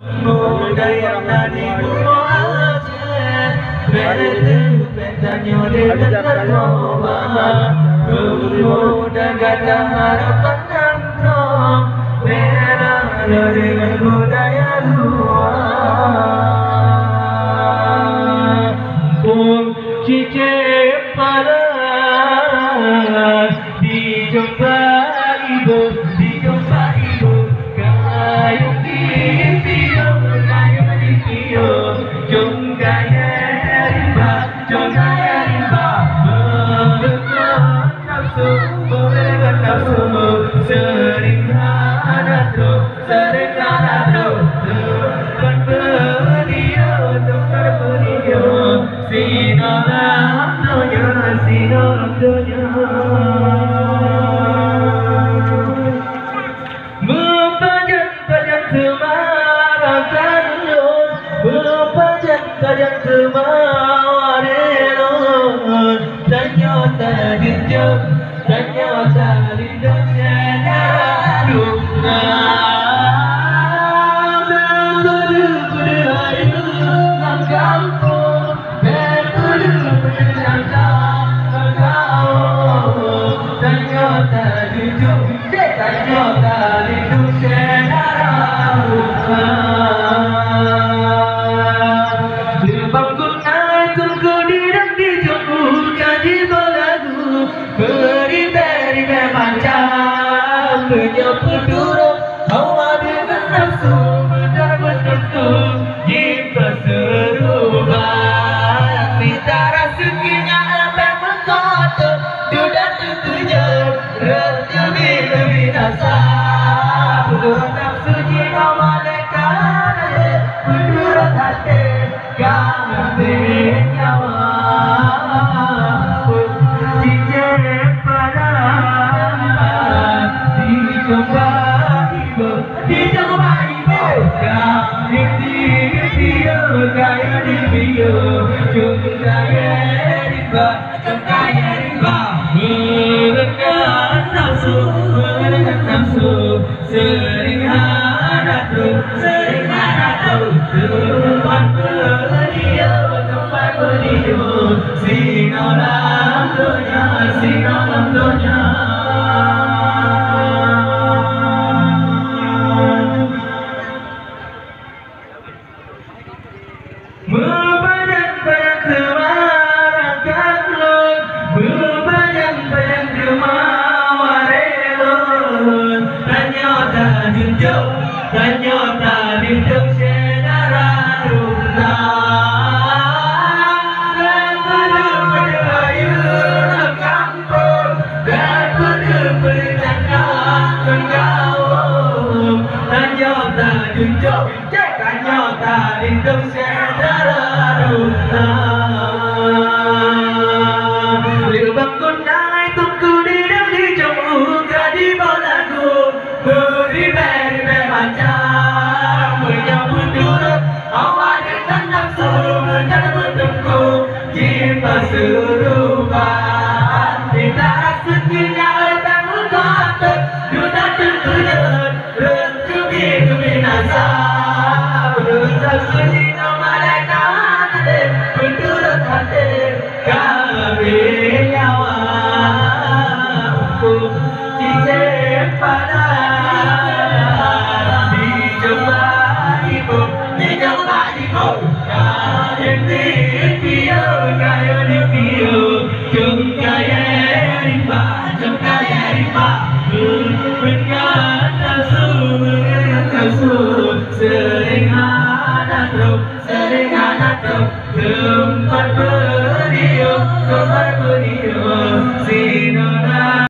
Muda yang nadi aja, betu betanya dengan noma. Muda kata harapan nangkong, merah dengan budaya luar. Cicip parah dijumpai ibu, kayu video, jom gaya rimba, berdekat nafsu, sering ada tuh, tempat beliau, sinolam dunia. Panjang semarakan lon, panjang semawarelon. Ternyata dijauh, ternyata hidupnya daruna. Berkudu hayu nang kampung, berkudu berjangkau. Ternyata dijauh, ternyata hidupnya beri macam penyempurna hawa dengan nafsu benar-benar jika serupa bitara sukinya abang mengkotor sudah tentunya lebih binasa menurut nafsu jika malaikat menurut hati kami nyawa sering ada tuh, tempat beliau, sinolam dunia. Berbanyak-banyak semarakan lon, berbanyak-banyak semawarelon. Ternyata dijauh, ternyata dijauh sedara rumah. Berkudu berhayu nang kampung, berkudu berjangkau. Ternyata dijauh, ternyata dijauh sedara rumah. Lubang kunai tungku di jauh di bolaku, beri macam menyambut durut awak dengan nafsu menunggu jika serupa bitara sukinya abang mengkotor sudah tentunya lebih binasa menurut nafsu jika malaikat menurut hati kami nyawa cicip pada dijumpai ibu yang gaya jom gaya rimba berkat nafsu sering ada tuh, tempat beliau,